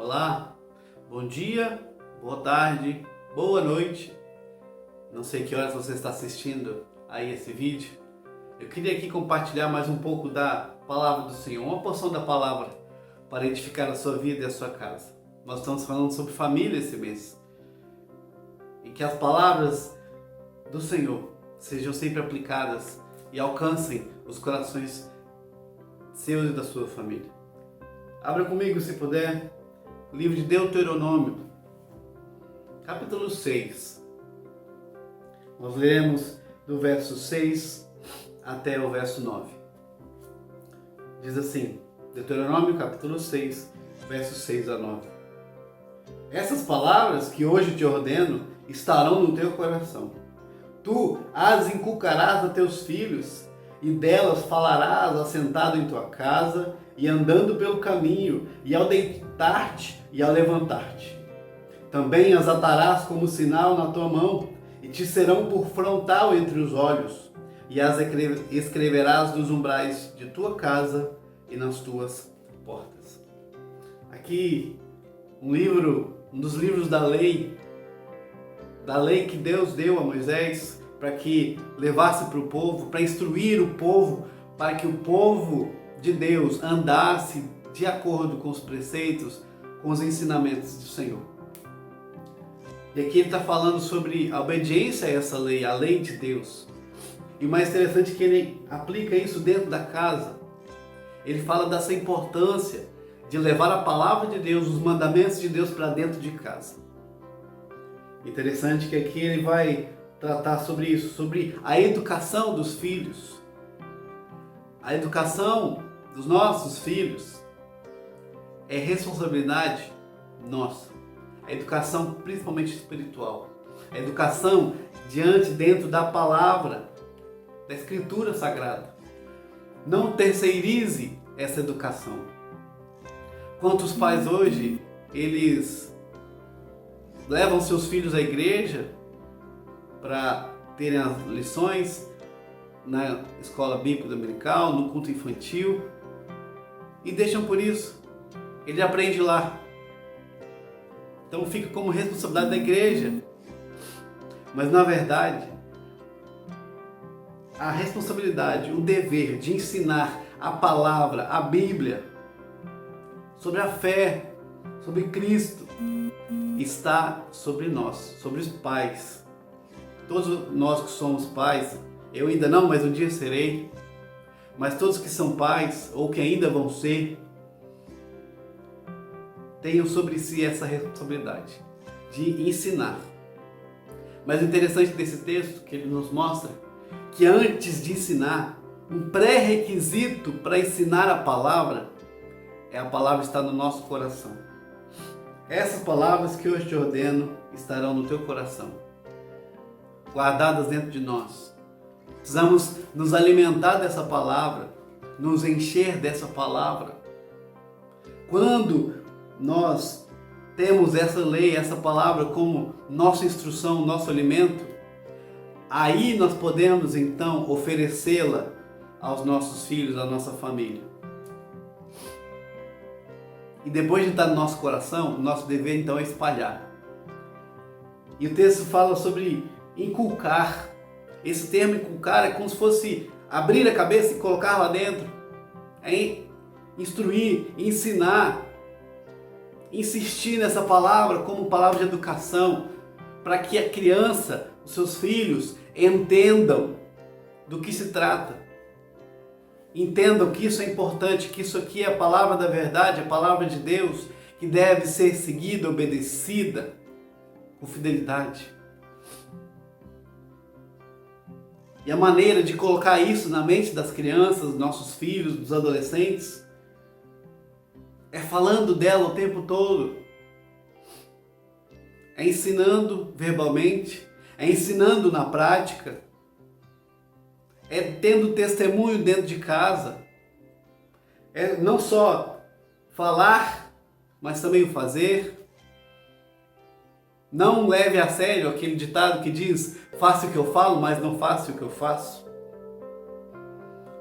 Olá, bom dia, boa tarde, boa noite. Não sei que horas você está assistindo aí esse vídeo. Eu queria aqui compartilhar mais um pouco da palavra do Senhor, uma porção da palavra para edificar a sua vida e a sua casa. Nós estamos falando sobre família esse mês. E que as palavras do Senhor sejam sempre aplicadas e alcancem os corações seus e da sua família. Abra comigo, se puder, o livro de Deuteronômio, capítulo 6. Nós leremos do verso 6 até o verso 9. Diz assim, Deuteronômio, capítulo 6, versos 6 a 9. Essas palavras que hoje te ordeno estarão no teu coração. Tu as inculcarás a teus filhos, e delas falarás assentado em tua casa e andando pelo caminho, e ao deitar-te e ao levantar-te. Também as atarás como sinal na tua mão, e te serão por frontal entre os olhos, e as escreverás nos umbrais de tua casa e nas tuas portas. Aqui, um dos livros da lei que Deus deu a Moisés, para que levasse para o povo, para instruir o povo, para que o povo de Deus andasse de acordo com os preceitos, com os ensinamentos do Senhor. E aqui ele está falando sobre a obediência a essa lei, a lei de Deus. E o mais interessante é que ele aplica isso dentro da casa. Ele fala dessa importância de levar a palavra de Deus, os mandamentos de Deus para dentro de casa. Interessante que aqui ele vai tratar sobre isso, sobre a educação dos filhos. A educação dos nossos filhos é responsabilidade nossa. A educação principalmente espiritual. A educação dentro da palavra, da Escritura Sagrada. Não terceirize essa educação. Quantos pais hoje, eles levam seus filhos à igreja para terem as lições na escola bíblica dominical, no culto infantil, e deixam por isso. Ele aprende lá. Então fica como responsabilidade da igreja. Mas na verdade, a responsabilidade, o dever de ensinar a palavra, a Bíblia, sobre a fé, sobre Cristo, está sobre nós, sobre os pais. Todos nós que somos pais, eu ainda não, mas um dia serei. Mas todos que são pais, ou que ainda vão ser, tenham sobre si essa responsabilidade de ensinar. Mas o interessante desse texto, que ele nos mostra, que antes de ensinar, um pré-requisito para ensinar a palavra, é a palavra estar no nosso coração. Essas palavras que hoje te ordeno estarão no teu coração, guardadas dentro de nós. Precisamos nos alimentar dessa palavra, nos encher dessa palavra. Quando nós temos essa lei, essa palavra como nossa instrução, nosso alimento, aí nós podemos então oferecê-la aos nossos filhos, à nossa família. E depois de estar no nosso coração, o nosso dever então é espalhar. E o texto fala sobre inculcar. Esse termo inculcar é como se fosse abrir a cabeça e colocar lá dentro. É instruir, ensinar, insistir nessa palavra como palavra de educação, para que a criança, os seus filhos, entendam do que se trata. Entendam que isso é importante, que isso aqui é a palavra da verdade, a palavra de Deus, que deve ser seguida, obedecida com fidelidade. E a maneira de colocar isso na mente das crianças, dos nossos filhos, dos adolescentes, é falando dela o tempo todo. É ensinando verbalmente, é ensinando na prática, é tendo testemunho dentro de casa, é não só falar, mas também o fazer. Não leve a sério aquele ditado que diz: faça o que eu falo, mas não faça o que eu faço.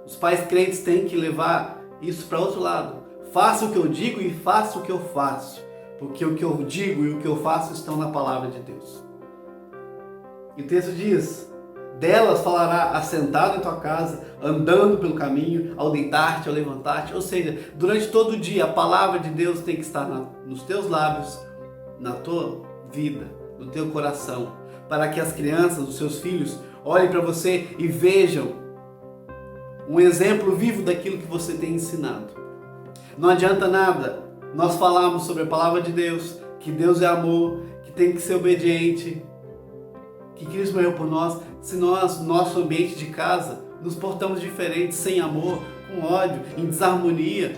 Os pais crentes têm que levar isso para outro lado. Faça o que eu digo e faça o que eu faço. porque o que eu digo e o que eu faço estão na palavra de Deus. E o texto diz: delas falará assentado em tua casa, andando pelo caminho, ao deitar-te, ao levantar-te. Ou seja, durante todo o dia a palavra de Deus tem que estar nos teus lábios, na tua vida, no teu coração, para que as crianças, os seus filhos, olhem para você e vejam um exemplo vivo daquilo que você tem ensinado. Não adianta nada nós falarmos sobre a palavra de Deus, que Deus é amor, que tem que ser obediente, que Cristo morreu por nós, se nós, nosso ambiente de casa, nos portamos diferentes, sem amor, com ódio, em desarmonia,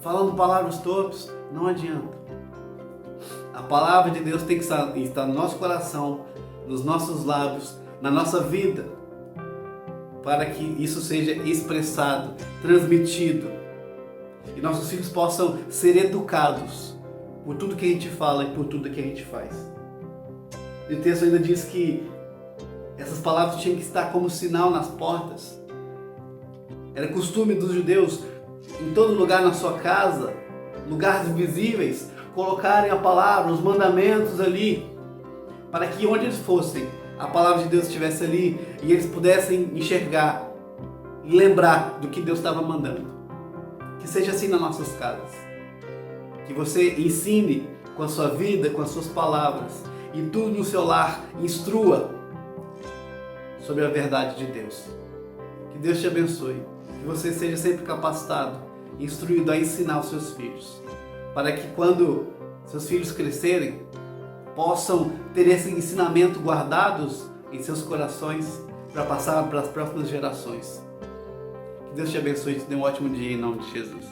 falando palavras torpes, não adianta. A palavra de Deus tem que estar no nosso coração, nos nossos lábios, na nossa vida, para que isso seja expressado, transmitido, e nossos filhos possam ser educados por tudo que a gente fala e por tudo que a gente faz. E o texto ainda diz que essas palavras tinham que estar como sinal nas portas. Era costume dos judeus, em todo lugar na sua casa, lugares visíveis, colocarem a palavra, os mandamentos ali, para que onde eles fossem, a palavra de Deus estivesse ali e eles pudessem enxergar e lembrar do que Deus estava mandando. Que seja assim nas nossas casas. Que você ensine com a sua vida, com as suas palavras, e tudo no seu lar instrua sobre a verdade de Deus. Que Deus te abençoe. Que você seja sempre capacitado, instruído a ensinar os seus filhos, para que quando seus filhos crescerem, possam ter esse ensinamento guardados em seus corações para passar para as próximas gerações. Que Deus te abençoe e te dê um ótimo dia em nome de Jesus.